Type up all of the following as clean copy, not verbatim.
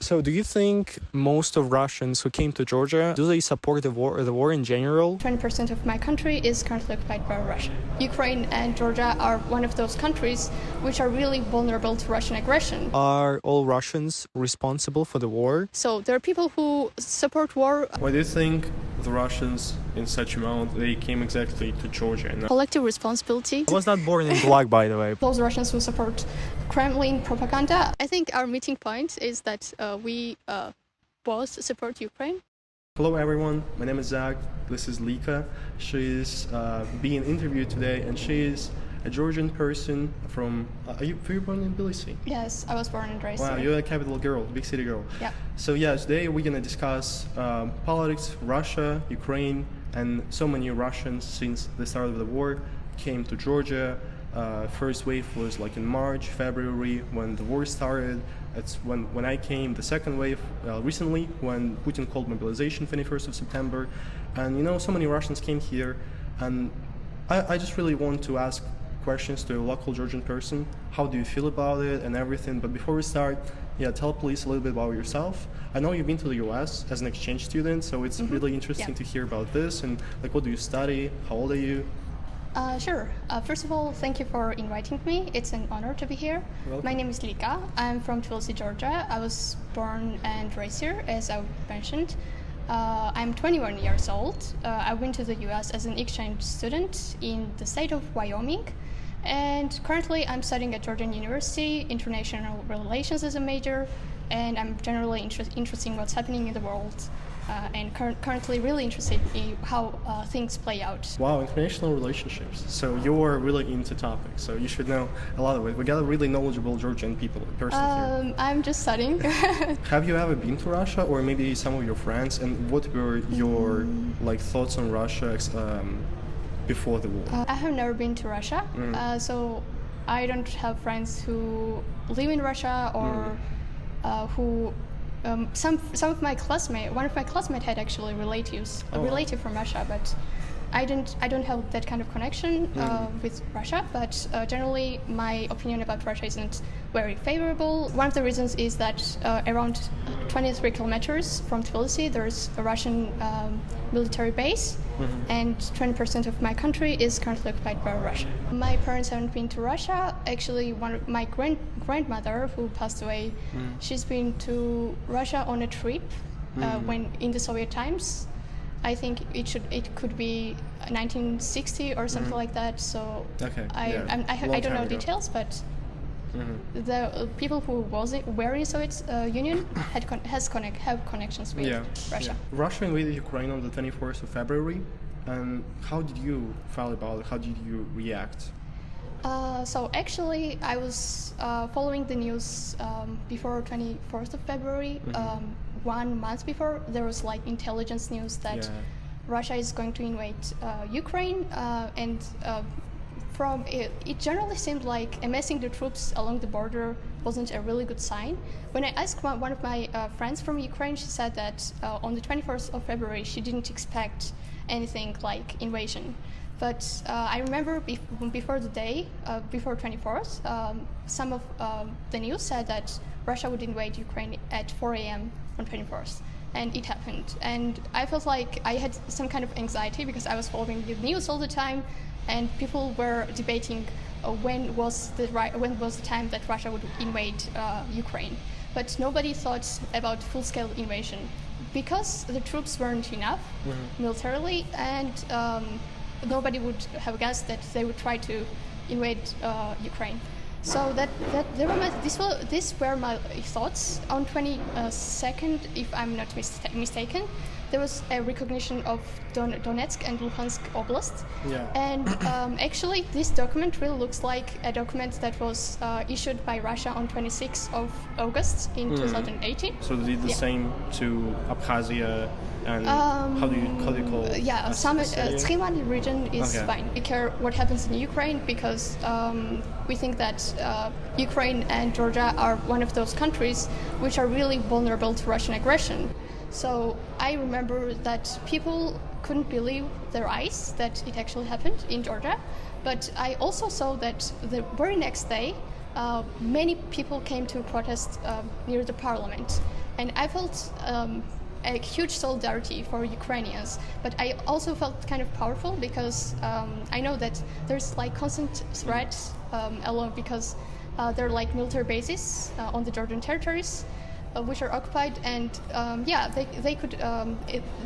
So do you think most of Russians who came to Georgia, do they support the war in general? 20% of my country is currently occupied by Russia. Ukraine and Georgia are one of those countries which are really vulnerable to Russian aggression. Are all Russians responsible for the war? So there are people who support war. Why do you think the Russians, in such amount, they came exactly to Georgia? Collective responsibility. I was not born in Gulag, by the way. Those Russians who support Kremlin propaganda. I think our meeting point is that we both support Ukraine. Hello everyone, my name is Zach, this is Lika. She's being interviewed today and she is a Georgian person from... were you born in Tbilisi? Yes, I was born and raised Wow, here. you're a capital girl, big city girl. Yeah. So yeah, today we're gonna discuss politics, Russia, Ukraine, and so many Russians since the start of the war came to Georgia. First wave was like in March, February, when the war started. That's when I came. The second wave recently, when Putin called mobilization, 21st of September. And you know, so many Russians came here. And I just really want to ask questions to a local Georgian person. How do you feel about it and everything? But before we start, yeah, tell please a little bit about yourself. I know you've been to the US as an exchange student, so it's really interesting to hear about this. And like, what do you study? How old are you? Sure. First of all, thank you for inviting me. It's an honor to be here. Welcome. My name is Lika. I'm from Russo-Georgia. I was born and raised here, as I mentioned. I'm 21 years old. I went to the US as an exchange student in the state of Wyoming. And currently I'm studying at Georgian University, International Relations as a major, and I'm generally interested in what's happening in the world. And currently really interested in how things play out. Wow, international relationships. So you're really into topics, so you should know a lot of it. We got a really knowledgeable Georgian person here. I'm just studying. Have you ever been to Russia, or maybe some of your friends? And what were your thoughts on Russia before the war? I have never been to Russia, so I don't have friends who live in Russia or who. Some of my classmates, one of my classmates had actually a relative from Russia, but I don't have that kind of connection with Russia. But generally, my opinion about Russia isn't very favorable. One of the reasons is that around 23 kilometers from Tbilisi, there's a Russian military base, and 20% of my country is currently occupied by Russia. My parents haven't been to Russia. Actually, one of my grandmother, who passed away, she's been to Russia on a trip when in the Soviet times. I think it could be 1960 or something like that. So I don't know details, but the people who were in the Soviet Union have connections with Russia. Russia invaded Ukraine on the 24th of February, and how did you feel about it? How did you react? So actually, I was following the news before 24th of February. 1 month before, there was like intelligence news that Russia is going to invade Ukraine, and from it generally seemed like amassing the troops along the border wasn't a really good sign. When I asked one of my friends from Ukraine, she said that on the 21st of February she didn't expect anything like invasion. But I remember before the day, before 24th, some of the news said that Russia would invade Ukraine at 4 a.m. on 24th. And it happened. And I felt like I had some kind of anxiety because I was following the news all the time, and people were debating when was the time that Russia would invade Ukraine. But nobody thought about full-scale invasion because the troops weren't enough militarily, and nobody would have guessed that they would try to invade Ukraine. So these were my thoughts. On 22nd, if I'm not mistaken, there was a recognition of Donetsk and Luhansk Oblast. And actually, this document really looks like a document that was issued by Russia on 26th of August in 2018. So they did the same to Abkhazia and how do you call it? Schema region is fine. We care what happens in Ukraine because we think that Ukraine and Georgia are one of those countries which are really vulnerable to Russian aggression. So I remember that people couldn't believe their eyes that it actually happened in Georgia. But I also saw that the very next day, many people came to protest near the parliament. and I felt a huge solidarity for Ukrainians, but I also felt kind of powerful because I know that there's like constant threats along because there are like military bases on the Georgian territories which are occupied, and they could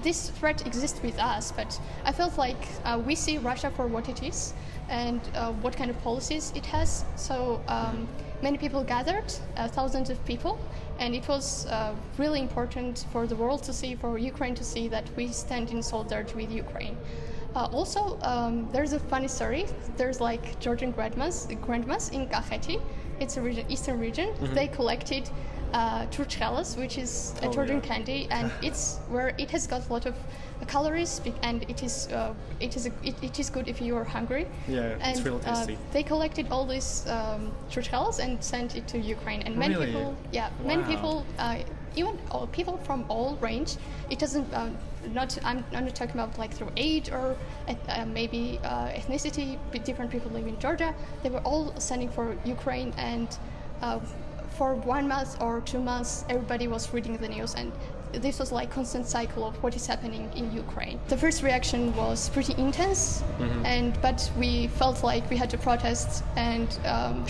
this threat exists with us, but I felt like we see Russia for what it is and what kind of policies it has. So many people gathered, thousands of people, and it was really important for the world to see, for Ukraine to see that we stand in solidarity with Ukraine. Also, there's a funny story. There's like Georgian grandmas in Kakheti. It's a region, eastern region. They collected truchelas, which is a Georgian candy, and it's where it has got a lot of calories, and it is good if you are hungry. Yeah, and, it's real tasty. They collected all these truchelas and sent it to Ukraine, and many Really? people, many people, even people from all range. It doesn't. I'm not talking about like through age or maybe ethnicity. Different people live in Georgia. They were all sending for Ukraine, and for 1 month or 2 months, everybody was reading the news, and this was like constant cycle of what is happening in Ukraine. The first reaction was pretty intense, but we felt like we had to protest and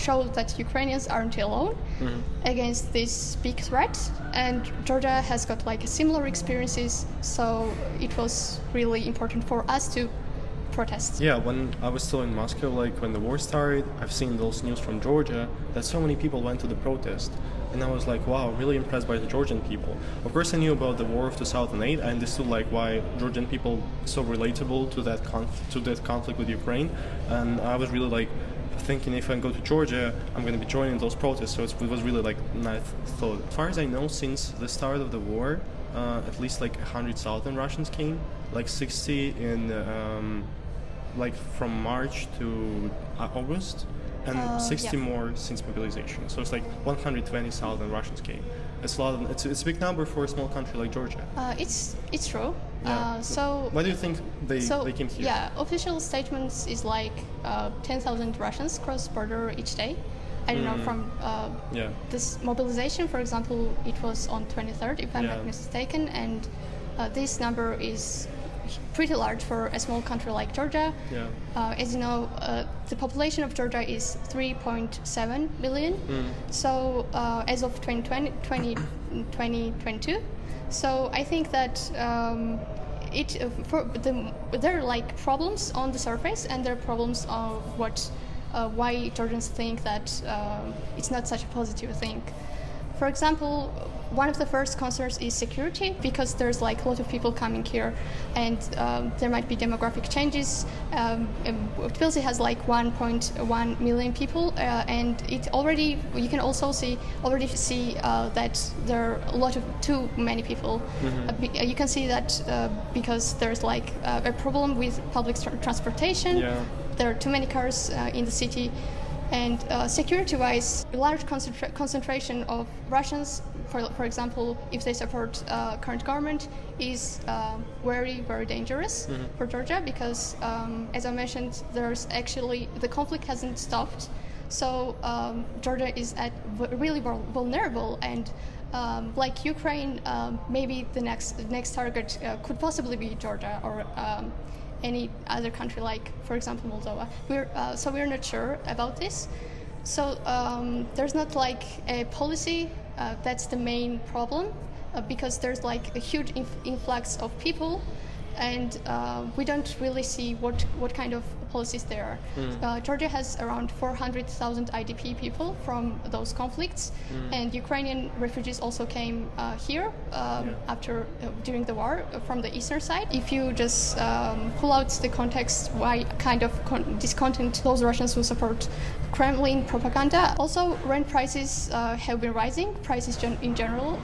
show that Ukrainians aren't alone against this big threat. And Georgia has got like similar experiences, so it was really important for us to protest. Yeah, when I was still in Moscow, like when the war started, I've seen those news from Georgia that so many people went to the protest. And I was like, wow, really impressed by the Georgian people. Of course, I knew about the war of 2008. I understood like why Georgian people so relatable to that conflict with Ukraine. And I was really like thinking, if I go to Georgia, I'm going to be joining those protests. So it was really like nice thought. As far as I know, since the start of the war, at least like 100,000 Russians came, like 60 in like from March to August, and 60 more since mobilization. So it's like 120,000 Russians came. It's a lot. It's a big number for a small country like Georgia. It's true. Yeah. So why do you think they came here? Yeah, official statements is like 10,000 Russians cross border each day. I don't know, from this mobilization, for example, it was on 23rd, if I'm not mistaken, and this number is pretty large for a small country like Georgia. Yeah. As you know, the population of Georgia is 3.7 million. So as of 2022, so I think that there are like problems on the surface, and there are problems on why Georgians think that it's not such a positive thing. For example, one of the first concerns is security, because there's like a lot of people coming here, and there might be demographic changes. Tbilisi has like 1.1 million people, and you can also see that there are a lot of too many people. You can see that because there's like a problem with public transportation. Yeah. There are too many cars in the city. And security-wise, a large concentration of Russians, for example, if they support current government, is very, very dangerous for Georgia, because, as I mentioned, the conflict hasn't stopped. So Georgia is really vulnerable, and like Ukraine, maybe the next target could possibly be Georgia or any other country, like, for example, Moldova. We're not sure about this. So there's not like a policy that's the main problem, because there's like a huge influx of people, and we don't really see what kind of policies there are. Georgia has around 400,000 IDP people from those conflicts, and Ukrainian refugees also came here during the war from the eastern side. If you just pull out the context, why kind of discontent those Russians who support Kremlin propaganda. Also, rent prices have been rising, prices in general.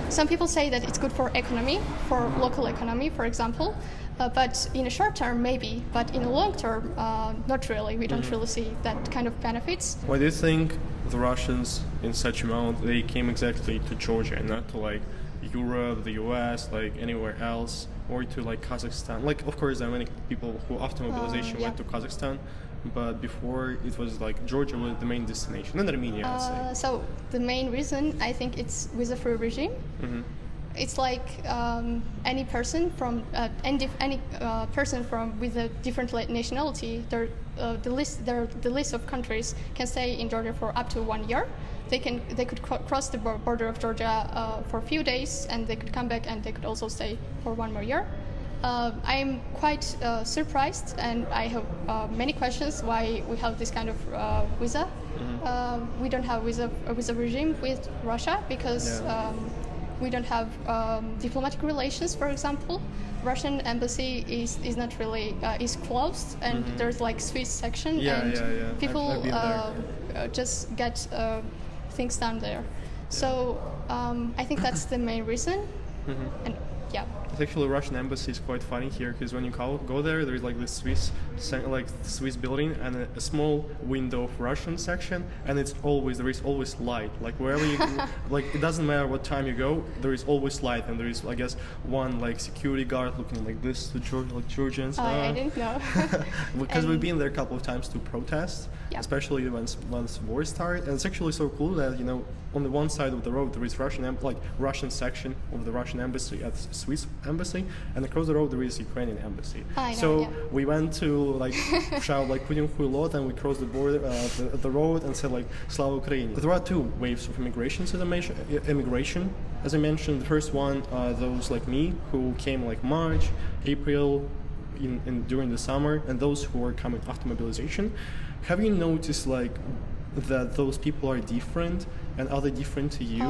Some people say that it's good for economy, for local economy, for example. But in a short term, maybe. But in a long term, not really. We don't really see that kind of benefits. Why do you think the Russians, in such amount, they came exactly to Georgia and not to like Europe, the US, like anywhere else, or to like Kazakhstan? Like, of course, there are many people who after mobilization went to Kazakhstan. but before it was like Georgia was the main destination, and Armenia, I'd say. So the main reason I think it's visa-free regime. It's like any person from any person from with a different nationality. The list of countries can stay in Georgia for up to 1 year. They could cross the border of Georgia for a few days, and they could come back, and they could also stay for 1 more year. I'm quite surprised, and I have many questions why we have this kind of visa. We don't have a visa regime with Russia because. We don't have diplomatic relations, for example. Russian embassy is not really is closed, and there's like Swiss section, and people just get things done there. So I think that's the main reason. And yeah. It's actually Russian embassy is quite funny here because when you go there, there's like this Swiss building and a small window of Russian section, and there is always light. Like wherever you go, like it doesn't matter what time you go, there is always light, and there is I guess one like security guard looking like this to Georgians. I didn't know. Because we've been there a couple of times to protest, especially once war started, and it's actually so cool that on the one side of the road there is Russian section of the Russian embassy at Swiss embassy, and across the road there is Ukrainian embassy. We went to shout Putin huy lot, and we crossed the border, the road, and said Slava Ukraini. There are two waves of immigration, as I mentioned. The first one, those like me who came March, April, during the summer, and those who are coming after mobilization. Have you noticed that those people are different, and are they different to you?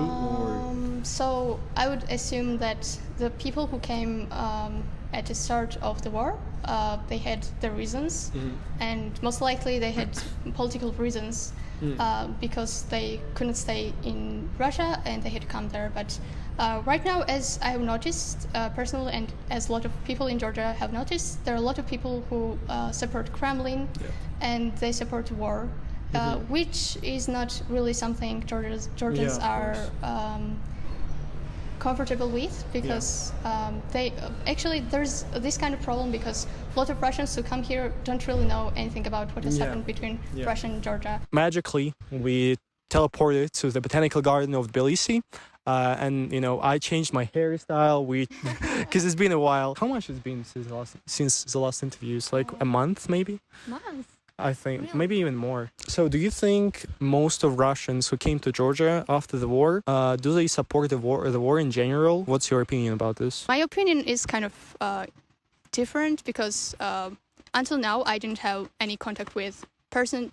So I would assume that the people who came at the start of the war, they had their reasons, and most likely they had political reasons because they couldn't stay in Russia and they had to come there. But right now, as I have noticed personally, and as a lot of people in Georgia have noticed, there are a lot of people who support Kremlin and they support war. Which is not really something Georgians are comfortable with, because there's this kind of problem because a lot of Russians who come here don't really know anything about what has happened between Russia and Georgia. Magically, we teleported to the botanical garden of Tbilisi. And I changed my hairstyle. Because it's been a while. How much has it been since the last interviews? A month, maybe. I think maybe even more. So do you think most of Russians who came to Georgia after the war, do they support the war in general? What's your opinion about this? My opinion is kind of different because until now I didn't have any contact with person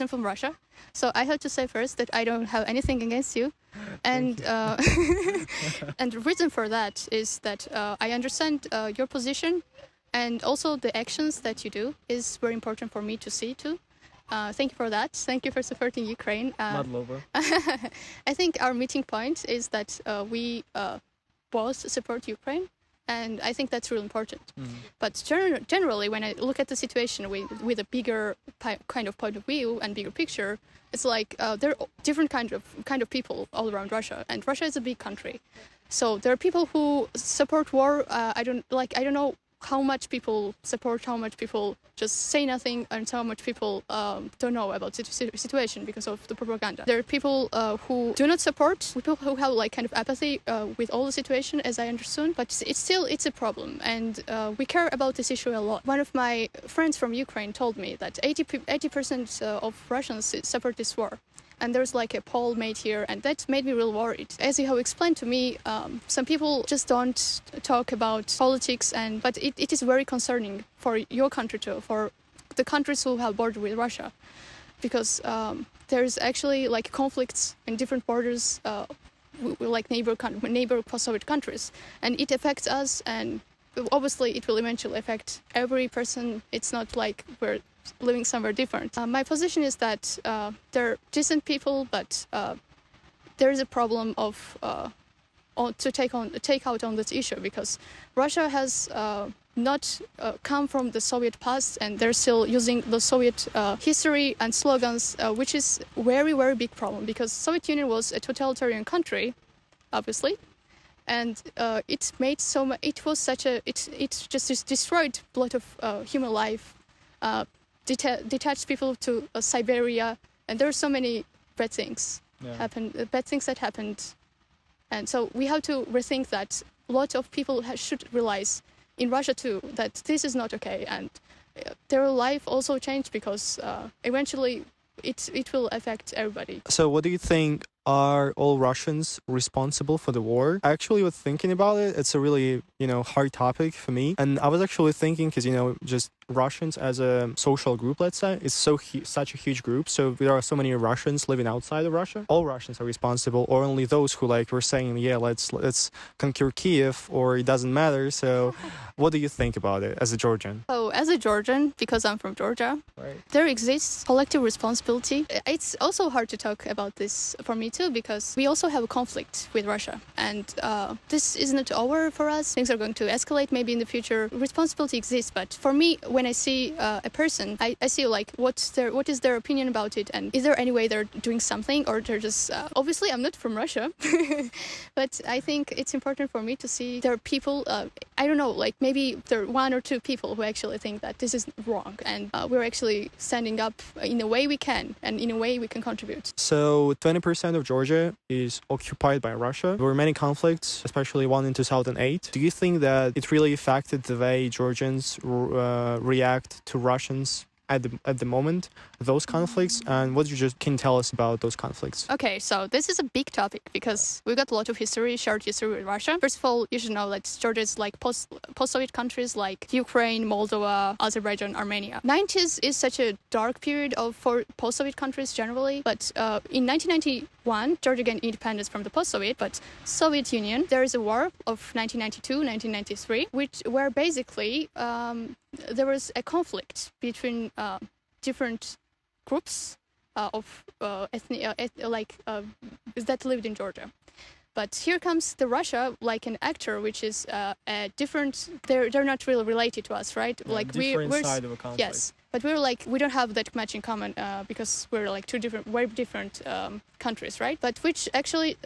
from Russia. So I have to say first that I don't have anything against you. And and the reason for that is that I understand your position. And also the actions that you do is very important for me to see too. Thank you for that. Thank you for supporting Ukraine. I think our meeting point is that we both support Ukraine, and I think that's really important. But generally, when I look at the situation with a bigger kind of point of view and bigger picture, it's there are different kind of people all around Russia, and Russia is a big country. So there are people who support war. I don't know how much people support, how much people just say nothing, and how much people don't know about the situation because of the propaganda. There are people who do not support, people who have kind of apathy with all the situation, as I understood, but it's a problem, and we care about this issue a lot. One of my friends from Ukraine told me that 80% of Russians support this war. And there's a poll made here, and that made me real worried. As you have explained to me, some people just don't talk about politics, but it is very concerning for your country too, for the countries who have border with Russia, because there's actually conflicts in different borders, neighbor post-Soviet countries, and it affects us, and obviously it will eventually affect every person. It's not like we're living somewhere different. My position is that they're decent people, but there is a problem of to take out on this issue, because Russia has not come from the Soviet past, and they're still using the Soviet history and slogans, which is very, very big problem, because Soviet Union was a totalitarian country, obviously, and it made so much. It just destroyed a lot of human life. detach people to Siberia, and there are so many bad things bad things that happened, and so we have to rethink that. A lot of people should realize in Russia too that this is not okay, and their life also changed because eventually it will affect everybody. So what do you think? Are all Russians responsible for the war? I actually was thinking about it. It's a really, hard topic for me. And I was actually thinking, because, just Russians as a social group, let's say, is such a huge group. So there are so many Russians living outside of Russia. All Russians are responsible, or only those who were saying, yeah, let's conquer Kiev, or it doesn't matter. So what do you think about it as a Georgian? Oh, as a Georgian, because I'm from Georgia, right, there exists collective responsibility. It's also hard to talk about this for me too, because we also have a conflict with Russia, and this is not over for us. Things are going to escalate maybe in the future. Responsibility exists, but for me, when I see a person, I see what is their opinion about it, and is there any way they're doing something, or they're just obviously I'm not from Russia, but I think it's important for me to see there are people. I don't know, maybe there are one or two people who actually think that this is wrong, and we're actually standing up in a way we can, and in a way we can contribute. So 20% of Georgia is occupied by Russia. There were many conflicts, especially one in 2008. Do you think that it really affected the way Georgians react to Russians at the moment, those conflicts, and what can tell us about those conflicts? Okay, so this is a big topic because we've got a lot of shared history with Russia. First of all, you should know that Georgia is like post-Soviet countries like Ukraine, Moldova, Azerbaijan, Armenia. 90s is such a dark period for post-Soviet countries generally, but in 1991, Georgia gained independence from the post-Soviet, but Soviet Union. There is a war of 1992-1993, where basically there was a conflict between different groups of that lived in Georgia. But here comes the Russia, like an actor, which is a different. They're not really related to us, right? Yeah, we're side of a conflict. Yes, but we don't have that much in common because we're like two very different countries, right? But which actually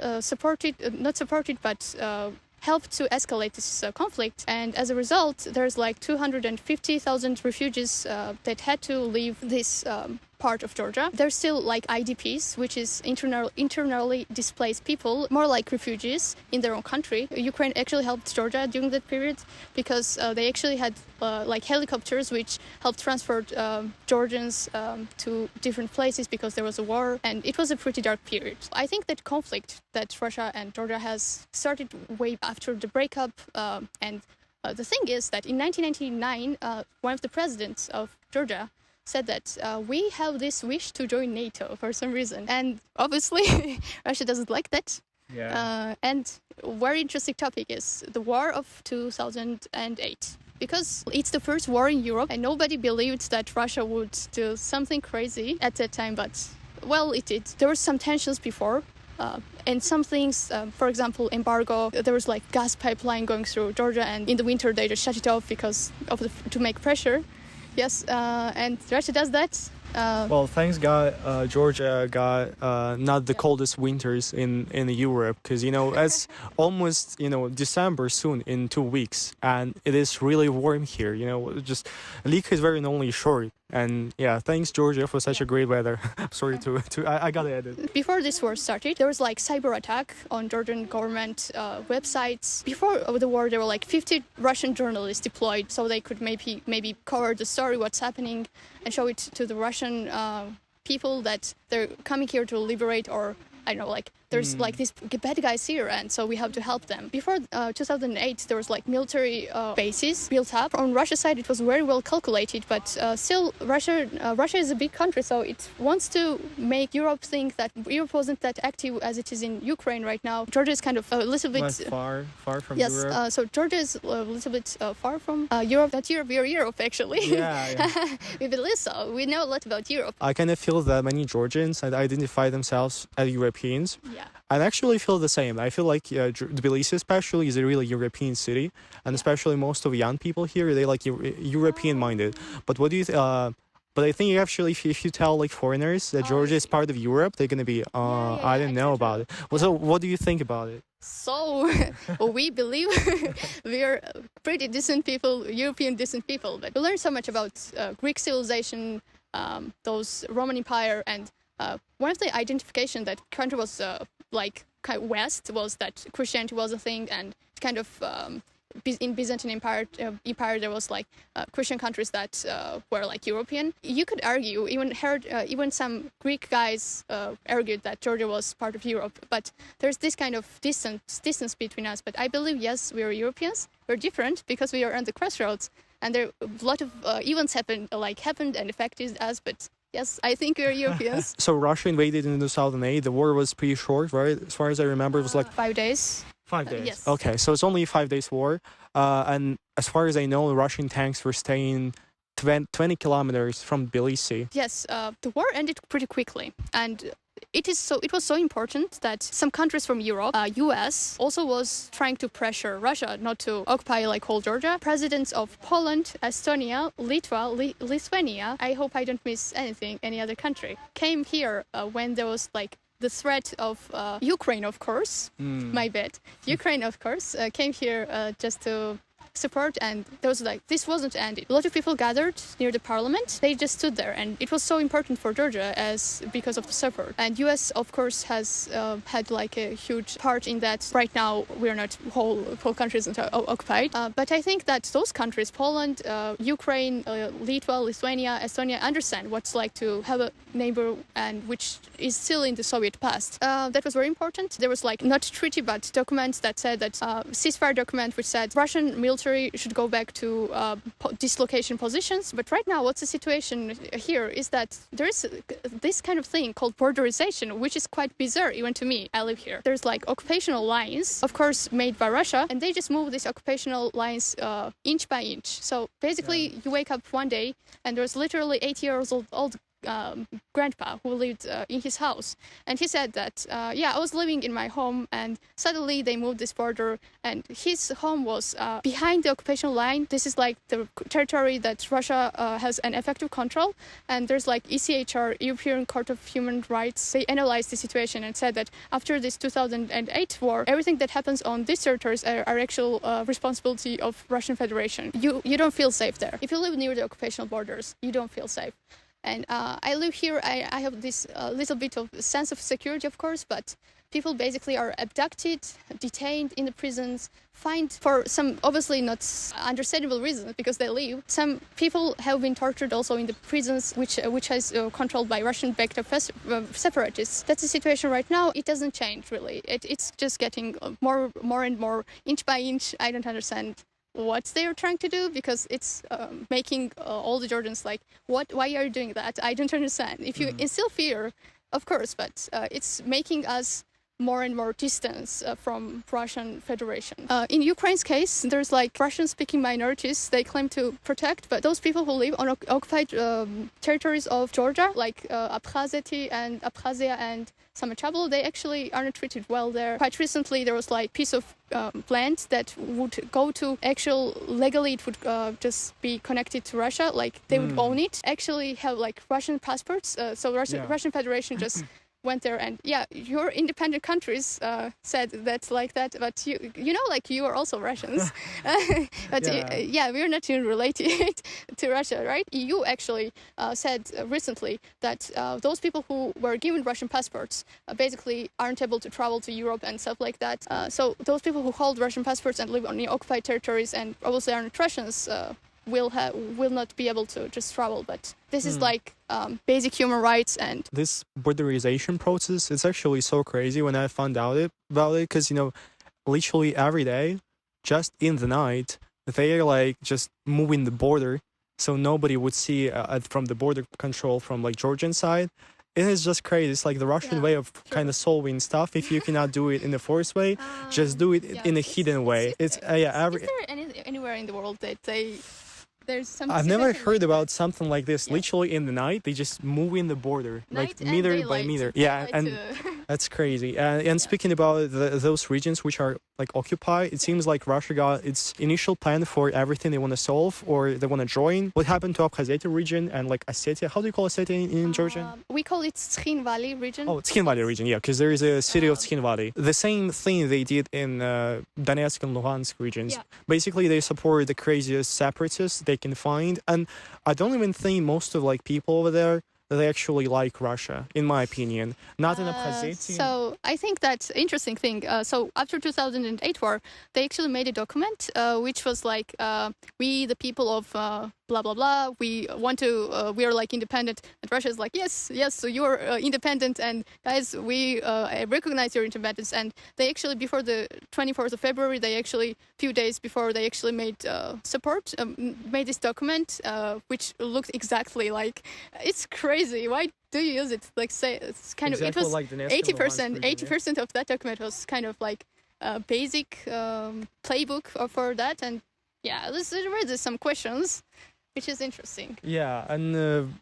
helped to escalate this conflict, and as a result, there's like 250,000 refugees that had to leave this part of Georgia. They're still like IDPs, which is internally displaced people, more like refugees in their own country. Ukraine actually helped Georgia during that period because they actually had helicopters which helped transport Georgians to different places because there was a war, and it was a pretty dark period. I think that conflict that Russia and Georgia has started way after the breakup, and the thing is that in 1999, one of the presidents of Georgia said that we have this wish to join NATO for some reason, and obviously Russia doesn't like that. Yeah. And very interesting topic is the war of 2008, because it's the first war in Europe, and nobody believed that Russia would do something crazy at that time, but well, it did. There were some tensions before. And some things, for example, embargo, there was like gas pipeline going through Georgia, and in the winter they just shut it off because of to make pressure. Yes, and Russia does that. Well, thanks God, Georgia got not the coldest winters in Europe, because it's almost December soon in 2 weeks, and it is really warm here. Just Lika is very only short. And yeah, thanks Georgia for such a great weather. Sorry I gotta edit. Before this war started, there was like cyber attack on Georgian government websites. Before the war, there were like 50 Russian journalists deployed, so they could maybe cover the story, what's happening, and show it to the Russian people that they're coming here to liberate, or I don't know, like there's like these bad guys here, and so we have to help them. Before 2008, there was like military bases built up. On Russia's side, it was very well calculated, but still Russia is a big country, so it wants to make Europe think that Europe wasn't that active as it is in Ukraine right now. Georgia is kind of a little bit far from Europe. Yes, so Georgia is a little bit far from Europe. Not Europe, we're Europe actually. Yeah. We believe so. We know a lot about Europe. I kind of feel that many Georgians identify themselves as Europeans. Yeah. I actually feel the same. I feel like Tbilisi especially is a really European city, and especially most of young people here, they like European minded. But what do you But I think actually, if you tell like foreigners that Georgia is part of Europe, they're gonna be, I didn't know about it. Well, so what do you think about it? So we believe we are pretty decent people, European decent people, but we learned so much about Greek civilization, those Roman Empire, and one of the identification that country was like kind of West was that Christianity was a thing, and kind of in Byzantine Empire there was like Christian countries that were like European. You could argue, even some Greek guys argued that Georgia was part of Europe, but there's this kind of distance between us. But I believe, yes, we are Europeans. We're different because we are on the crossroads, and there a lot of events happened and affected us, but yes, I think we're Europeans. So Russia invaded in 2008. The war was pretty short, right? As far as I remember, it was like 5 days. 5 days. Yes. Okay, so it's only a 5 days war. And as far as I know, Russian tanks were staying 20 kilometers from Tbilisi. Yes, the war ended pretty quickly, and it was so important that some countries from Europe, US, also was trying to pressure Russia not to occupy like whole Georgia. Presidents of Poland, Estonia, Lithuania, I hope I don't miss any other country, came here when there was like the threat of Ukraine, of course, my bad. Ukraine, of course, came here just to support, and there was like, this wasn't ended. A lot of people gathered near the parliament. They just stood there, and it was so important for Georgia because of the support. And US, of course, has had like a huge part in that. Right now, we're not whole countries occupied, but I think that those countries, Poland, Ukraine, Lithuania, Estonia, understand what's like to have a neighbor and which is still in the Soviet past. That was very important. There was like not treaty but documents that said that ceasefire document which said Russian military should go back to dislocation positions. But right now, what's the situation here is that there is this kind of thing called borderization, which is quite bizarre even to me. I live here. There's like occupational lines, of course, made by Russia, and they just move these occupational lines inch by inch. So basically, you wake up one day and there's literally 80 years old grandpa who lived in his house, and he said that I was living in my home and suddenly they moved this border and his home was behind the occupational line. This is like the territory that Russia has an effective control, and there's like ECHR, European Court of Human Rights. They analyzed the situation and said that after this 2008 war, everything that happens on these territories are actual responsibility of Russian Federation. You don't feel safe there. If you live near the occupational borders, you don't feel safe. And I live here, I have this little bit of sense of security, of course, but people basically are abducted, detained in the prisons, fined for some obviously not understandable reasons because they leave. Some people have been tortured also in the prisons, which is controlled by Russian-backed separatists. That's the situation right now. It doesn't change, really. It's just getting more and more, inch by inch. I don't understand what they're trying to do because it's making all the Georgians like, why are you doing that? I don't understand. If you instill fear, of course, but it's making us more and more distance from Russian Federation. In Ukraine's case, there's like Russian-speaking minorities they claim to protect, but those people who live on occupied territories of Georgia, like Abkhazia and Samachablo, they actually aren't treated well there. Quite recently, there was like piece of land that would go to legally it would just be connected to Russia, like they would own it, actually have like Russian passports, so Russian Federation just went there and your independent countries said that's like that, but you know like you are also Russians. But we're not even related to Russia, right? EU actually said recently that those people who were given Russian passports basically aren't able to travel to Europe and stuff like that. So those people who hold Russian passports and live on the occupied territories and obviously aren't Russians will not be able to just travel. But this is like basic human rights. And this borderization process, it's actually so crazy when I found out about it, because literally every day, just in the night, they are like just moving the border so nobody would see from the border control from like Georgian side. It is just crazy. It's like the Russian way of kind of solving stuff. If you cannot do it in the forced way, just do it in a hidden way. Is there anywhere in the world that there's some? I've never heard about something like this. Literally in the night, they just move in the border, like meter by meter. That's crazy. And speaking about those regions which are like occupied, it seems like Russia got its initial plan for everything they want to solve or they want to join. What happened to Abkhazia region and like Ossetia? How do you call Ossetia in Georgian? We call it Skhin Valley region. Oh, Skhin Valley region, yeah, because there is a city of Skhin Valley. The same thing they did in Donetsk and Luhansk regions. Yeah. Basically, they support the craziest separatists they can find, and I don't even think most of like people over there they actually like Russia, in my opinion. Not in Abkhazia. So I think that's interesting thing. So after 2008 war, they actually made a document which was like, we, the people of blah, blah, blah, we want to, we are like independent. And Russia is like, yes, so you're independent. And guys, we recognize your independence. And they actually, before the 24th of February, they actually, few days before, they actually made support, made this document, which looked exactly like, it's crazy. Why do you use it? Like, say, it's kind of, it was like 80% of that document was kind of like a basic playbook for that. And yeah, there's some questions, which is interesting. Yeah, and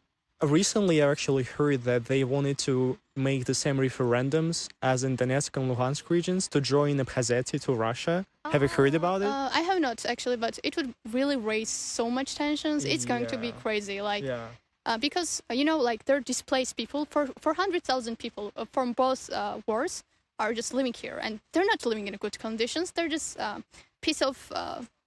recently I actually heard that they wanted to make the same referendums as in Donetsk and Luhansk regions to join Abkhazia to Russia. Have you heard about it? I have not actually, but it would really raise so much tensions. It's going to be crazy. Like, because, you know, like they're displaced people, 400,000 people from both wars are just living here, and they're not living in good conditions. They're just piece of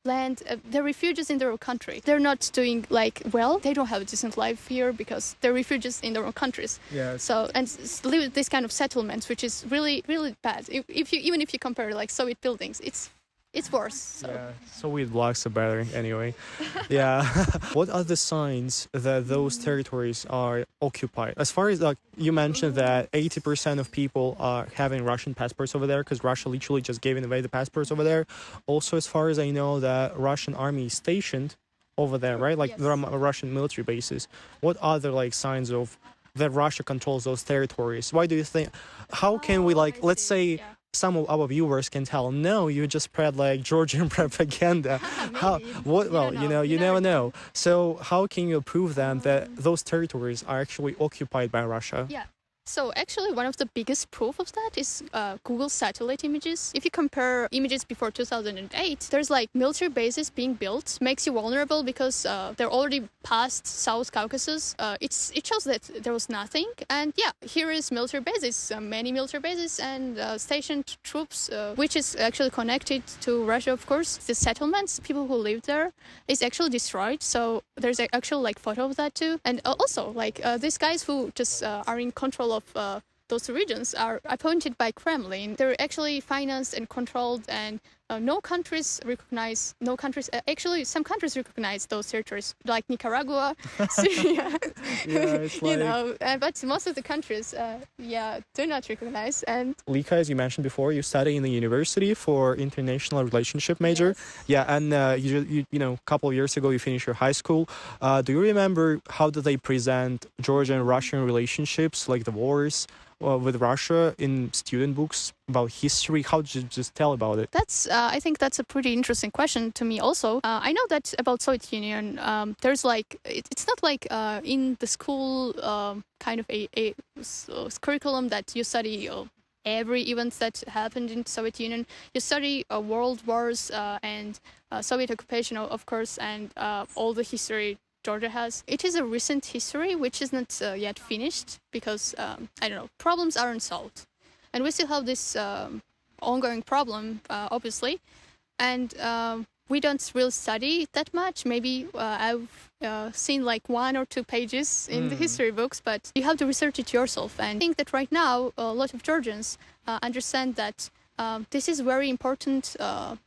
land. They're refugees in their own country. They're not doing like well. They don't have a decent life here because they're refugees in their own countries. Yeah. So and live with this kind of settlements, which is really, really bad. If you even if you compare like Soviet buildings, it's worse. So. Yeah, Soviet blocks are better anyway. Yeah. What are the signs that those territories are occupied? As far as like you mentioned that 80% of people are having Russian passports over there because Russia literally just gave away the passports over there. Also, as far as I know, that Russian army is stationed over there, right? Like there are Russian military bases. What other like signs of that Russia controls those territories? Why do you think? How can we like let's say? Some of our viewers can tell, no, you just spread like Georgian propaganda. How? What? Well, you never know. So how can you prove them that those territories are actually occupied by Russia? Yeah. So actually, one of the biggest proof of that is Google satellite images. If you compare images before 2008, there's like military bases being built, makes you vulnerable because they're already past South Caucasus. It shows that there was nothing. And yeah, here is military bases, many military bases and stationed troops, which is actually connected to Russia, of course. The settlements, people who live there, is actually destroyed. So there's an actual like photo of that too. And also like these guys who just are in control of those regions are appointed by Kremlin. They're actually financed and controlled, and actually some countries recognize those territories, like Nicaragua, Syria, but most of the countries, do not recognize. And Lika, as you mentioned before, you study in the university for international relationship major. Yes. Yeah, and you a couple of years ago you finished your high school. Do you remember how did they present Georgian and Russian relationships, like the wars with Russia in student books about history? How did you just tell about it? I think that's a pretty interesting question to me also. I know that about Soviet Union, there's like, it's not like in the school kind of a curriculum that you study every event that happened in Soviet Union. You study world wars and Soviet occupation, of course, and all the history Georgia has. It is a recent history which is not yet finished because, problems aren't solved. And we still have this ongoing problem, obviously. And we don't really study that much. Maybe I've seen like 1 or 2 pages in the history books, but you have to research it yourself. And I think that right now, a lot of Georgians understand that this is very important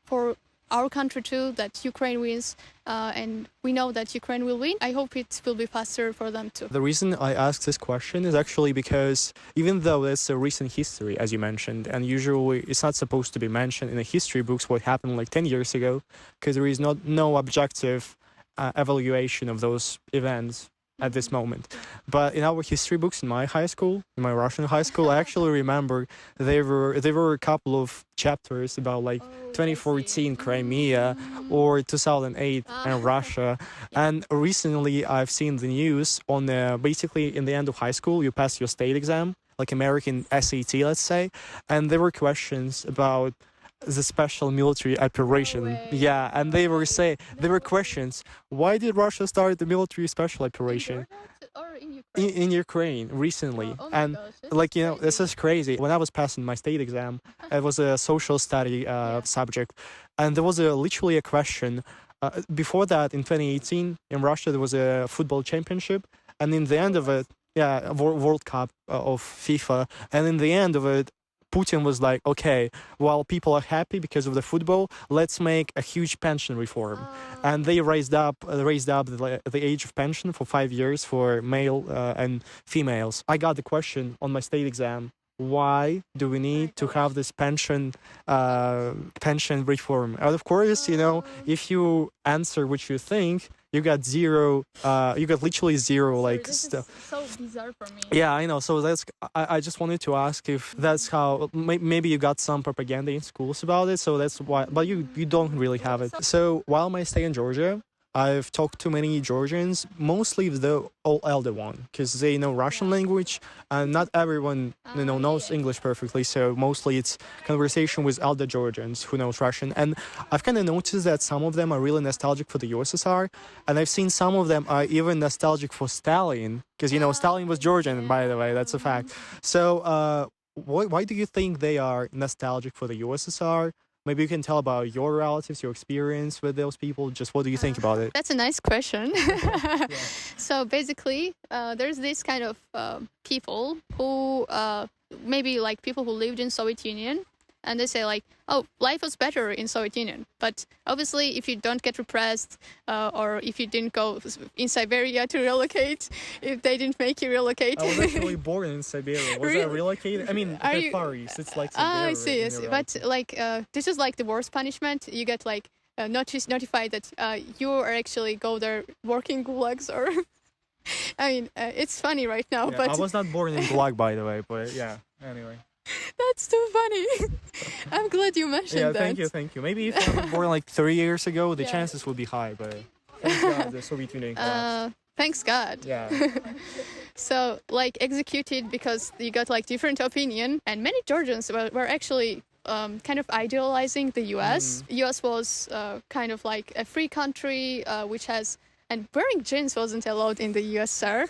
for our country too, that Ukraine wins, and we know that Ukraine will win. I hope it will be faster for them too. The reason I asked this question is actually because even though it's a recent history, as you mentioned, and usually it's not supposed to be mentioned in the history books what happened like 10 years ago, because there is no objective evaluation of those events at this moment. But in our history books in my high school, in my Russian high school, I actually remember there were a couple of chapters about like 2014 Crimea or 2008 and Russia. And recently I've seen the news on basically in the end of high school, you pass your state exam like American SAT, let's say, and there were questions about the special military operation. way. Yeah, and there were questions. Why did Russia start the military special operation Or in Ukraine? in Ukraine recently? Oh my And gosh, this like is this crazy. is crazy. When I was passing my state exam, it was a social study subject, and there was literally a question. Before that, in 2018, in Russia, there was a football championship, and in the end of it, World Cup of FIFA, and in the end of it, Putin was like, okay, while people are happy because of the football, let's make a huge pension reform. And they raised up the age of pension for 5 years for male and females. I got the question on my state exam. Why do we need to have this pension reform? And of course, if you answer what you think, you got zero. You got literally zero. Like This is so bizarre for me. yeah, I know. So I just wanted to ask if that's how maybe you got some propaganda in schools about it. So that's why. But you don't really have it. So while I stay in Georgia, I've talked to many Georgians, mostly the elder one, because they know Russian language, and not everyone knows English perfectly. So mostly it's conversation with elder Georgians who knows Russian, and I've kind of noticed that some of them are really nostalgic for the USSR, and I've seen some of them are even nostalgic for Stalin, because Stalin was Georgian, by the way, that's a fact. So why do you think they are nostalgic for the USSR? Maybe you can tell about your relatives, your experience with those people. Just what do you think about it? That's a nice question. So basically, there's this kind of people who maybe like people who lived in Soviet Union, and they say like, oh, life was better in Soviet Union. But obviously, if you don't get repressed, or if you didn't go in Siberia to relocate, if they didn't make you relocate. I was actually born in Siberia. Was I relocated? I mean, the Far East. It's like Siberia. I see. Yes. But like, this is like the worst punishment. You get like notified that you are actually go there working gulags or. I mean, it's funny right now, Yeah, but I was not born in Gulag, by the way. But yeah. Anyway. that's too funny. I'm glad you mentioned that. Thank you. Maybe if I was born like 3 years ago, the Yeah. chances would be high. But thank God the Soviet Union collapsed. Thanks God. Yeah. So, like, executed because you got like different opinion, and many Georgians were actually kind of idealizing the U.S. U.S. was kind of like a free country which has. And wearing jeans wasn't allowed in the USSR.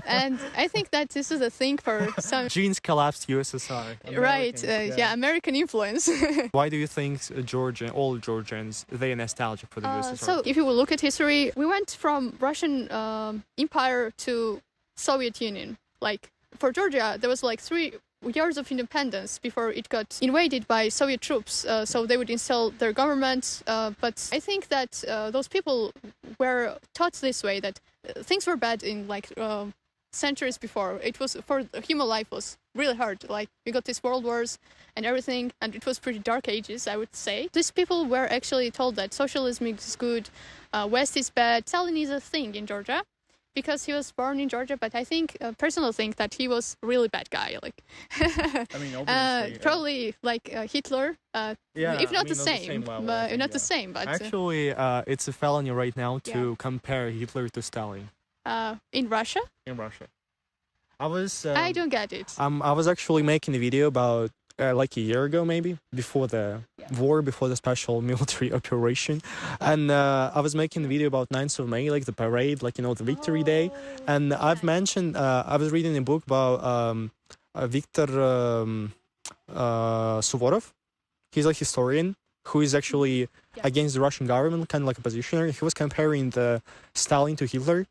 And I think that this is a thing for some... Genes collapsed USSR. Right, American, American influence. Why do you think all Georgians, they are nostalgic for the USSR? So if you will look at history, we went from Russian Empire to Soviet Union. Like, for Georgia, there was like 3 years of independence before it got invaded by Soviet troops. So they would install their government. But I think that those people were taught this way, that things were bad in like centuries before. It was, for human life was really hard. Like, we got these world wars and everything, and it was pretty dark ages, I would say. These people were actually told that socialism is good, West is bad. Stalin is a thing in Georgia, because he was born in Georgia, but I think, personally think that he was really bad guy. Like, I mean, obviously, probably like Hitler. If not the same, level, but think, not the same. But actually, it's a felony right now to compare Hitler to Stalin. In Russia, I was. I don't get it. I was actually making a video about like a year ago, maybe before the war, before the special military operation, and I was making a video about 9th of May, like the parade, like the Victory Day, and I've mentioned I was reading a book about Viktor Suvorov. He's a historian who is actually against the Russian government, kind of like a oppositioner. He was comparing the Stalin to Hitler,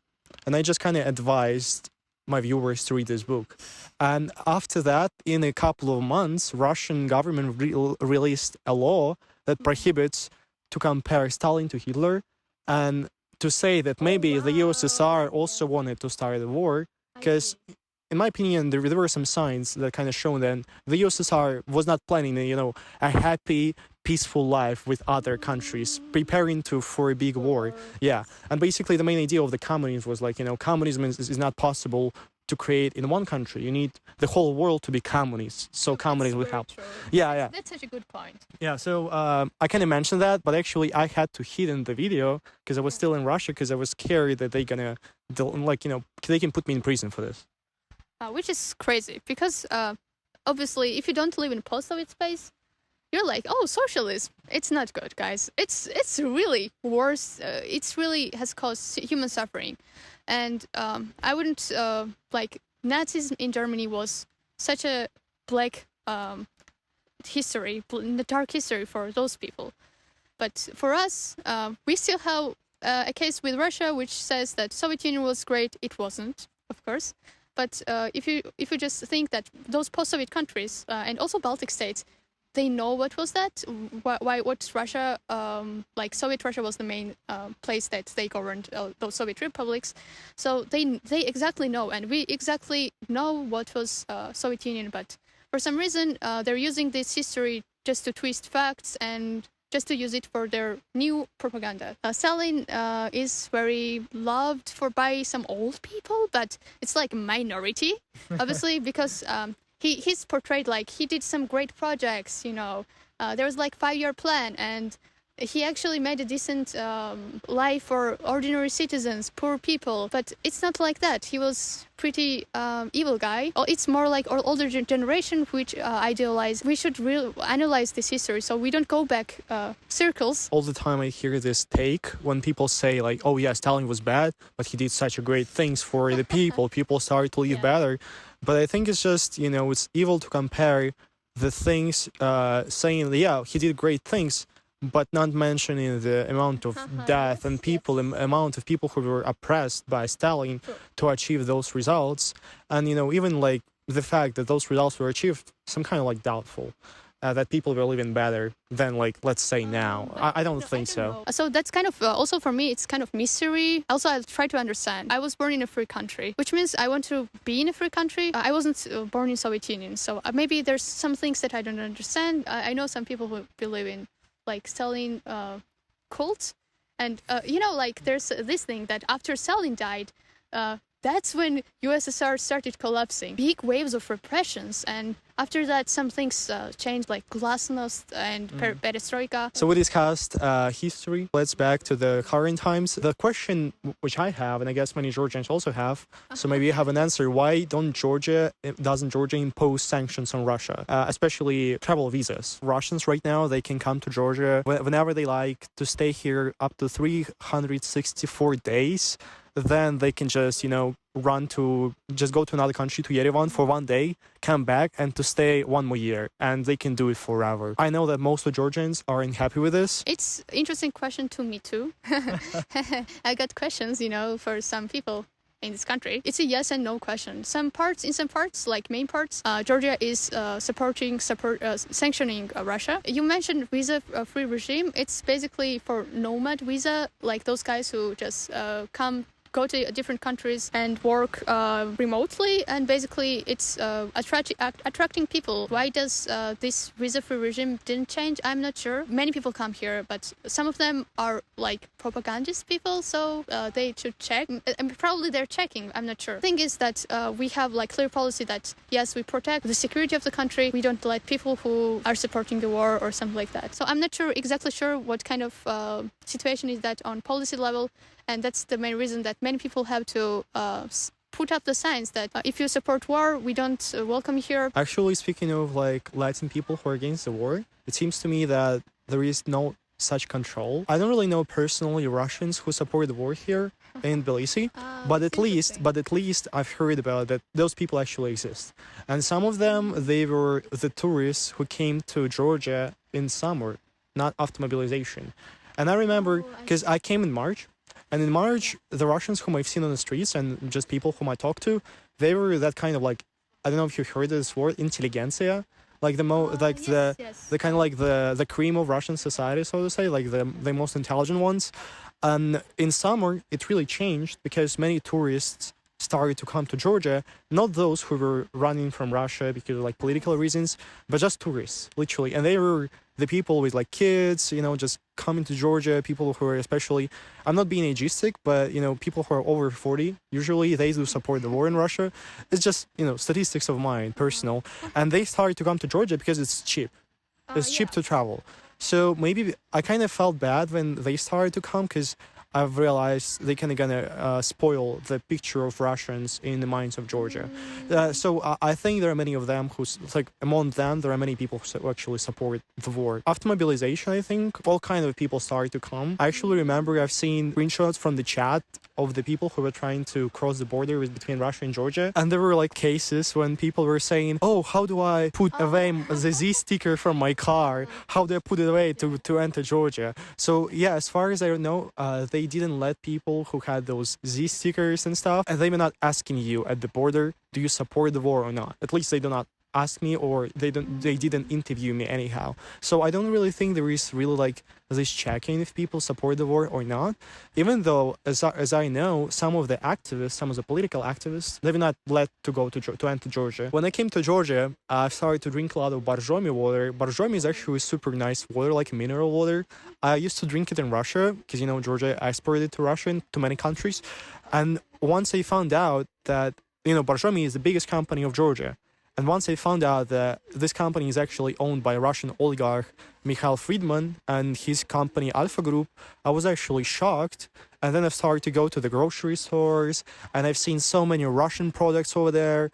and I just kind of advised my viewers to read this book. And after that, in a couple of months, Russian government released a law that prohibits to compare Stalin to Hitler, and to say that maybe the USSR also wanted to start a war, because in my opinion, there were some signs that kind of show that the USSR was not planning, a happy, peaceful life with other countries, preparing for a big war. Yeah, and basically the main idea of the communism was like, communism is not possible to create in one country. You need the whole world to be communist. So communism would help. Yeah. That's such a good point. Yeah, so I kind of mentioned that, but actually I had to hide the video because I was still in Russia, because I was scared that they can put me in prison for this. which is crazy because obviously if you don't live in post-Soviet space, you're like, oh, socialism. It's not good, guys. It's really worse. It's really has caused human suffering, and I wouldn't like Nazism in Germany was such a black history, the dark history for those people. But for us, we still have a case with Russia, which says that Soviet Union was great. It wasn't, of course. But if you just think that those post-Soviet countries and also Baltic states, they know what was that, what Russia, like Soviet Russia was the main place that they governed those Soviet republics. So they exactly know, and we exactly know what was Soviet Union. But for some reason, they're using this history just to twist facts and just to use it for their new propaganda. Stalin is very loved by some old people, but it's like a minority, obviously, because he's portrayed like he did some great projects, there was like 5-year plan, and he actually made a decent life for ordinary citizens, poor people. But it's not like that. He was pretty evil guy. It's more like our older generation which idealize. We should analyze this history so we don't go back circles. All the time I hear this take when people say like, oh yeah, Stalin was bad, but he did such a great things for the people. People started to live better. But I think it's just, it's evil to compare the things saying, yeah, he did great things, but not mentioning the amount of death and people, amount of people who were oppressed by Stalin to achieve those results. And, even like the fact that those results were achieved, some kind of like doubtful. That people were living better than, like, let's say now. I don't think so. So that's kind of, also for me, it's kind of mystery. Also, I try to understand. I was born in a free country, which means I want to be in a free country. I wasn't born in Soviet Union, so maybe there's some things that I don't understand. I know some people who believe in, like, Stalin cult. And, like, there's this thing that after Stalin died, that's when USSR started collapsing. Big waves of repressions, and after that some things changed, like glasnost and perestroika. So we discussed history. Let's back to the current times. The question which I have, and I guess many Georgians also have, so maybe you have an answer, why doesn't Georgia impose sanctions on Russia, especially travel visas? Russians right now, they can come to Georgia whenever they like, to stay here up to 364 days. Then they can just, go to another country, to Yerevan for 1 day, come back, and to stay 1 more year. And they can do it forever. I know that most of Georgians aren't happy with this. It's an interesting question to me too. I got questions, for some people in this country. It's a yes and no question. In some parts, like main parts, Georgia is sanctioning Russia. You mentioned visa-free regime. It's basically for nomad visa, like those guys who just go to different countries and work remotely, and basically it's attracting people. Why does this visa-free regime didn't change? I'm not sure. Many people come here, but some of them are like propagandist people, so they should check. And probably they're checking. I'm not sure. The thing is that we have like clear policy that yes, we protect the security of the country. We don't let people who are supporting the war or something like that. So I'm not exactly sure what kind of situation is that on policy level. And that's the main reason that many people have to put up the signs that if you support war, we don't welcome you here. Actually, speaking of like Latin people who are against the war, it seems to me that there is no such control. I don't really know personally Russians who support the war here in Tbilisi, but at least I've heard about that those people actually exist. And some of them, they were the tourists who came to Georgia in summer, not after mobilization. And I remember, because I came in March, and in March, the Russians whom I've seen on the streets and just people whom I talked to, they were that kind of like, I don't know if you've heard of this word, intelligentsia, like the kind of like the cream of Russian society, so to say, like the most intelligent ones. And in summer, it really changed because many tourists started to come to Georgia, not those who were running from Russia because of like political reasons, but just tourists, literally. And they were the people with like kids, just coming to Georgia, people who are especially, I'm not being ageistic, but, people who are over 40, usually they do support the war in Russia. It's just, statistics of mine, personal. And they started to come to Georgia because it's cheap. It's cheap to travel. So maybe I kind of felt bad when they started to come because I've realized they kind of gonna spoil the picture of Russians in the minds of Georgia. So I think there are many of them who's like among them there are many people who actually support the war. After mobilization, I think all kind of people started to come. I actually remember I've seen screenshots from the chat of the people who were trying to cross the border between Russia and Georgia, and there were like cases when people were saying, "Oh, how do I put away the Z sticker from my car? How do I put it away to enter Georgia?" So yeah, as far as I know, they didn't let people who had those Z stickers and stuff, and they were not asking you at the border, do you support the war or not? At least they do not ask me, or they didn't interview me anyhow. So I don't really think there is really like this checking if people support the war or not, even though as I know, some of the activists, some of the political activists, they were not let to go to enter Georgia. When I came to Georgia, I started to drink a lot of borjomi water. Borjomi is actually super nice water, like mineral water. I used to drink it in Russia because Georgia exported to Russia and to many countries, and once I found out that borjomi is the biggest company of Georgia. And once I found out that this company is actually owned by a Russian oligarch, Mikhail Friedman, and his company Alpha Group, I was actually shocked. And then I started to go to the grocery stores, and I've seen so many Russian products over there.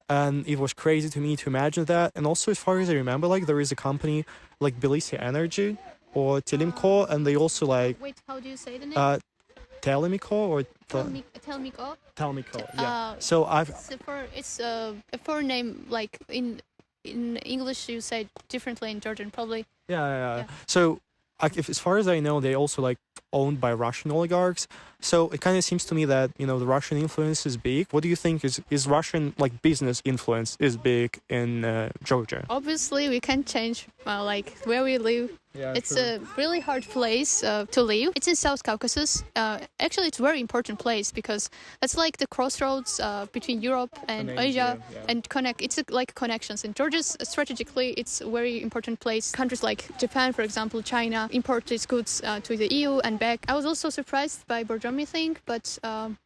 And it was crazy to me to imagine that. And also, as far as I remember, like there is a company like Tbilisi Energy or Telemco, and they also like... Wait, how do you say the name? Telemco or... Telmico. Telmico, yeah. So It's a foreign name, like in English you say it differently, in Georgian probably. Yeah. So as far as I know, they also like owned by Russian oligarchs. So it kind of seems to me that the Russian influence is big. What do you think is Russian like business influence is big in Georgia? Obviously, we can't change like where we live. Yeah, it's a really hard place to live. It's in South Caucasus. Actually, it's a very important place because it's like the crossroads between Europe and Asia, and connect. It's like connections. And Georgia, strategically, it's a very important place. Countries like Japan, for example, China, import its goods to the EU and back. I was also surprised by borjomi thing, but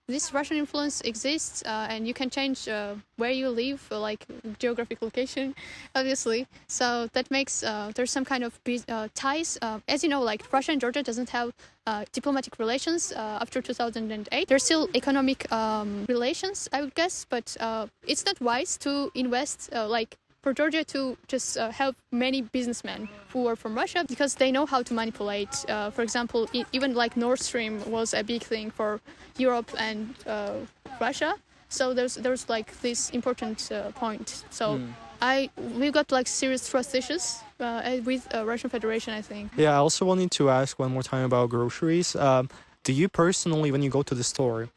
this Russian influence exists, and you can change where you live, like geographic location, obviously. So that makes there's some kind of ties. As you know, like Russia and Georgia doesn't have diplomatic relations after 2008. There's still economic relations, I would guess, but it's not wise to invest like for Georgia to just help many businessmen who are from Russia because they know how to manipulate. For example, even like Nord Stream was a big thing for Europe and Russia. So there's like this important point. So we got like serious trust issues with Russian Federation, I think. Yeah, I also wanted to ask one more time about groceries. Do you personally, when you go to the store,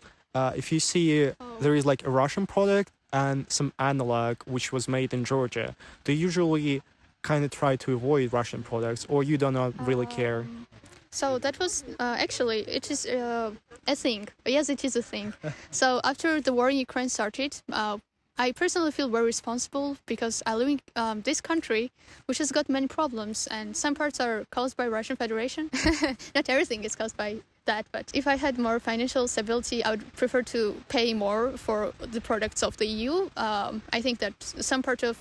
if you see there is like a Russian product and some analog which was made in Georgia, do you usually kind of try to avoid Russian products, or you do not really care? So that was actually, it is a thing. Yes, it is a thing. So after the war in Ukraine started, I personally feel very responsible because I live in this country, which has got many problems, and some parts are caused by Russian Federation. Not everything is caused by that, but if I had more financial stability, I would prefer to pay more for the products of the EU. I think that some part of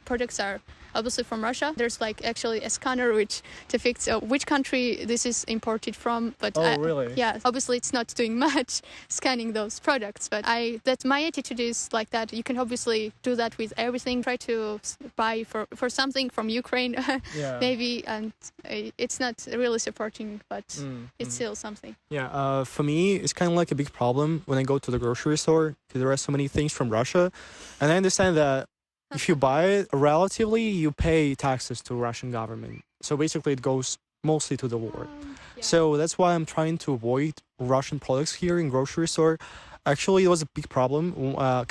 products are obviously from Russia. There's like actually a scanner which depicts which country this is imported from. But really? Yeah, obviously it's not doing much scanning those products. But that my attitude is like that. You can obviously do that with everything. Try to buy for something from Ukraine, maybe, and it's not really supporting, but it's still something. Yeah, for me, it's kind of like a big problem when I go to the grocery store because there are so many things from Russia, and I understand that if you buy it, relatively, you pay taxes to Russian government. So basically, it goes mostly to the war. So that's why I'm trying to avoid Russian products here in grocery store. Actually, it was a big problem,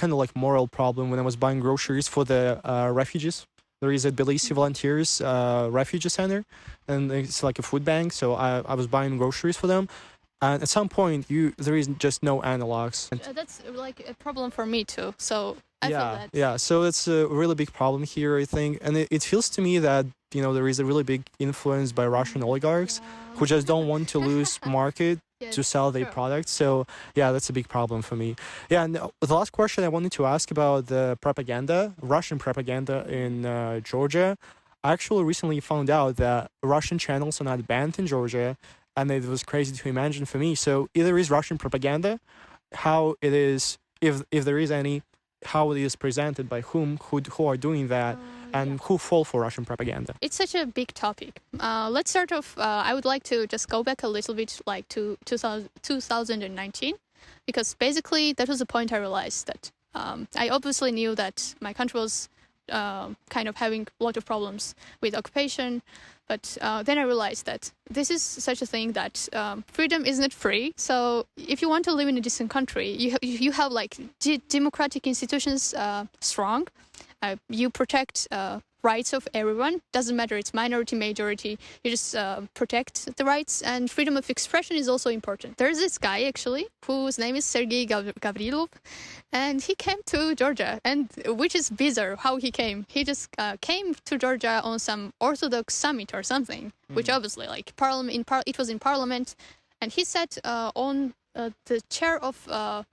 kind of like moral problem when I was buying groceries for the refugees. There is a Tbilisi Volunteers refugee center, and it's like a food bank. So I was buying groceries for them. And at some point, there is just no analogs. That's like a problem for me too. So I feel that. Yeah. So it's a really big problem here, I think. And it feels to me that, there is a really big influence by Russian oligarchs who just don't want to lose market to sell their products. So, yeah, that's a big problem for me. Yeah, and the last question I wanted to ask about the propaganda, Russian propaganda in Georgia. I actually recently found out that Russian channels are not banned in Georgia. and it was crazy to imagine for me. So either is Russian propaganda, how it is, if there is any, how it is presented by who are doing that, and who fall for Russian propaganda. It's such a big topic. Let's start off. I would like to just go back a little bit, like to 2019, because basically that was the point I realized that I obviously knew that my country was kind of having a lot of problems with occupation, but then I realized that this is such a thing that freedom is not free. So if you want to live in a decent country, you have like democratic institutions strong. You protect rights of everyone. Doesn't matter it's minority, majority. You just protect the rights, and freedom of expression is also important. There's this guy actually whose name is Sergei Gavrilov, and he came to Georgia, and which is bizarre how he came. He just came to Georgia on some Orthodox summit or something, which obviously like it was in parliament, and he sat on the chair of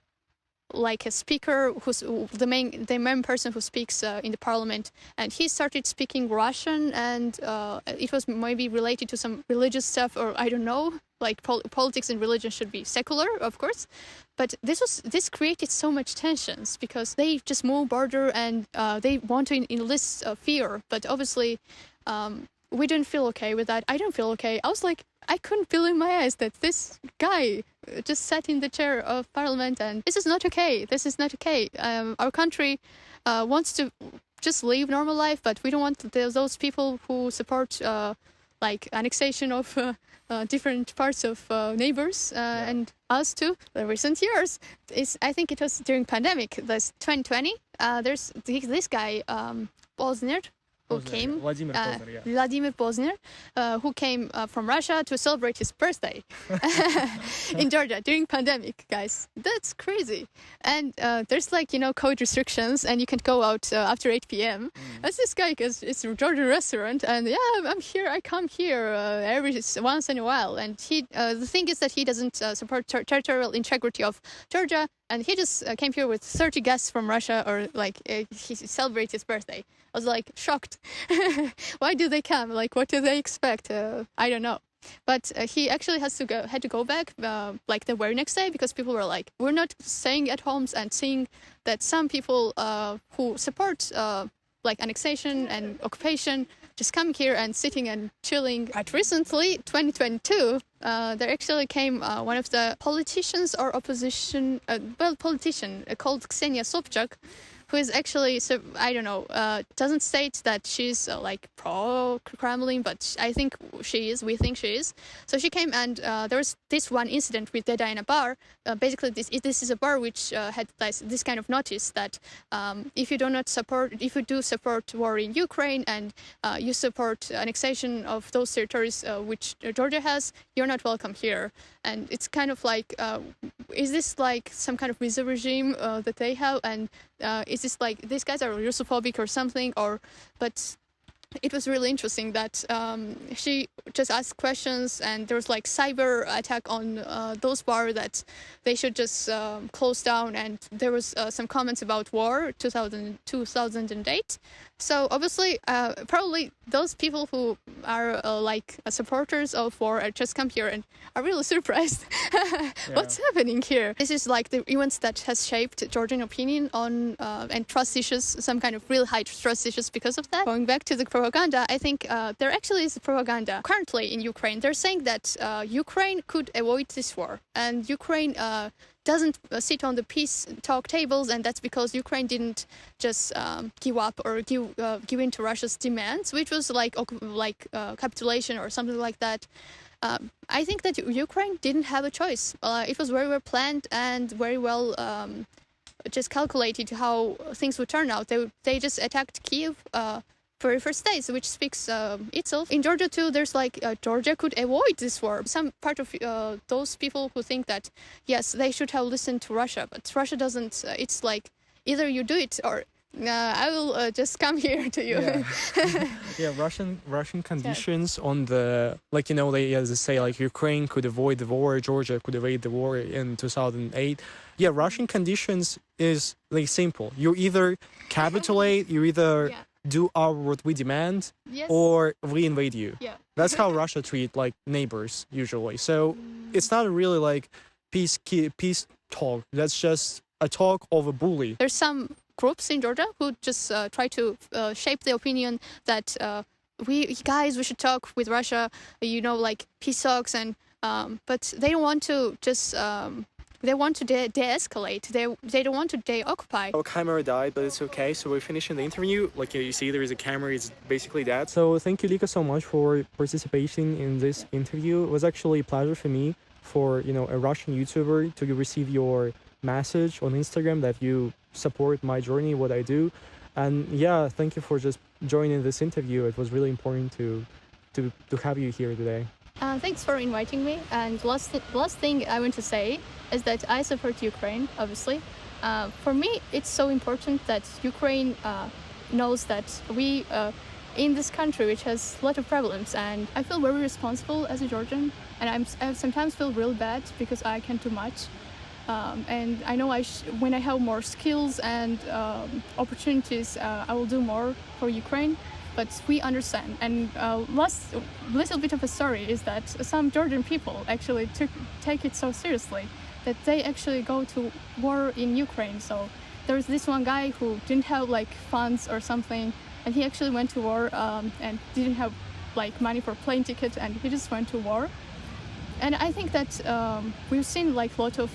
like a speaker who's the main person who speaks in the parliament, and he started speaking Russian, and it was maybe related to some religious stuff, or I don't know, like politics and religion should be secular, of course, but this created so much tensions because they just move border and they want to enlist fear, but obviously we didn't feel okay with that. I don't feel okay. I was like, I couldn't believe my eyes that this guy just sat in the chair of parliament, and this is not okay. This is not okay. Our country wants to just live normal life, but we don't want those people who support like annexation of different parts of neighbors and us too. The recent years, I think it was during pandemic, this 2020. There's this guy, Bosnier, who came, Vladimir Pozner, who came from Russia to celebrate his birthday in Georgia during pandemic, guys. That's crazy. And there's like, COVID restrictions, and you can go out after 8 p.m. That's this guy, because it's a Georgian restaurant, and I come here every once in a while. And he, the thing is that he doesn't support territorial integrity of Georgia, and he just came here with 30 guests from Russia, or like he celebrates his birthday. I was like shocked. Why do they come? Like, what do they expect? I don't know. But he actually had to go back like the very next day, because people were like, we're not staying at homes, and seeing that some people who support like annexation and occupation just come here and sitting and chilling. But recently, 2022, there actually came one of the politicians or opposition, politician called Ksenia Sobchak, who is actually, so I don't know, doesn't state that she's like pro-Kremlin, but I think she is, we think she is. So she came, and there was this one incident with Deda in a bar. Basically, this is a bar which had this kind of notice that if you do support war in Ukraine, and you support annexation of those territories which Georgia has, you're not welcome here. And it's kind of like, is this like some kind of visa regime that they have? And is this like, these guys are Russophobic or something? But it was really interesting that she just asked questions, and there was like cyber attack on those bars that they should just close down. And there was some comments about war 2008. So obviously, probably those people who are like supporters of war are just come here and are really surprised. What's happening here? This is like the events that has shaped Georgian opinion on and trust issues, some kind of real high trust issues because of that. Going back to the propaganda, I think there actually is propaganda currently in Ukraine. They're saying that Ukraine could avoid this war, and Ukraine doesn't sit on the peace talk tables, and that's because Ukraine didn't just give up or give in to Russia's demands, which was like capitulation or something like that. I think that Ukraine didn't have a choice. It was very well planned and very well just calculated how things would turn out. They just attacked Kyiv very first days, which speaks itself. In Georgia too, there's like Georgia could avoid this war. Some part of those people who think that yes, they should have listened to Russia, but Russia doesn't. It's like either you do it or I will just come here to you. Yeah, Russian conditions on the, like, they say like Ukraine could avoid the war, Georgia could avoid the war in 2008. Yeah, Russian conditions is like simple. You either capitulate, you either do what we demand, Yes. or we invade you. Yeah. That's how Russia treat like neighbors usually. So it's not really like peace talk. That's just a talk of a bully. There's some groups in Georgia who just try to shape the opinion that we should talk with Russia, like peace talks, and but they don't want to just they want to de-escalate. They don't want to de-occupy. Our camera died, but it's okay. So we're finishing the interview. Like you see, there is a camera. It's basically that. So thank you, Lika, so much for participating in this interview. It was actually a pleasure for me, for a Russian YouTuber, to receive your message on Instagram that you support my journey, what I do. And yeah, thank you for just joining this interview. It was really important to have you here today. Thanks for inviting me. And last thing I want to say is that I support Ukraine, obviously. For me, it's so important that Ukraine knows that we, in this country, which has a lot of problems, and I feel very responsible as a Georgian, and I sometimes feel real bad because I can't do much. And I know when I have more skills and opportunities, I will do more for Ukraine. But we understand. And last little bit of a story is that some Georgian people actually take it so seriously that they actually go to war in Ukraine. So there's this one guy who didn't have like funds or something, and he actually went to war and didn't have like money for plane ticket, and he just went to war. And I think that we've seen like a lot of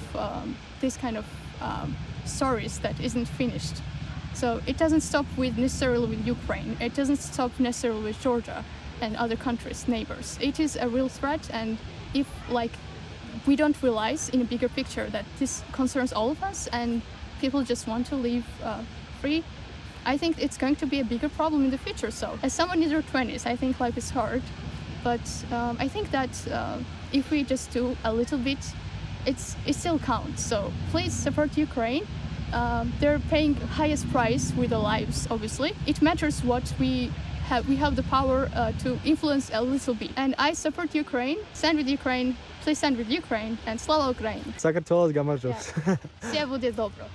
this kind of stories that isn't finished. So it doesn't stop necessarily with Ukraine. It doesn't stop necessarily with Georgia and other countries, neighbors. It is a real threat, and if we don't realize in a bigger picture that this concerns all of us and people just want to live free, I think it's going to be a bigger problem in the future. So as someone in their 20s, I think life is hard, but I think that if we just do a little bit, it still counts. So please support Ukraine. They're paying highest price with their lives, obviously. It matters what we have. We have the power to influence a little bit. And I support Ukraine. Stand with Ukraine. Please stand with Ukraine. And Slava Ukraini. Sakartvelos gamarjos. Все будет добро.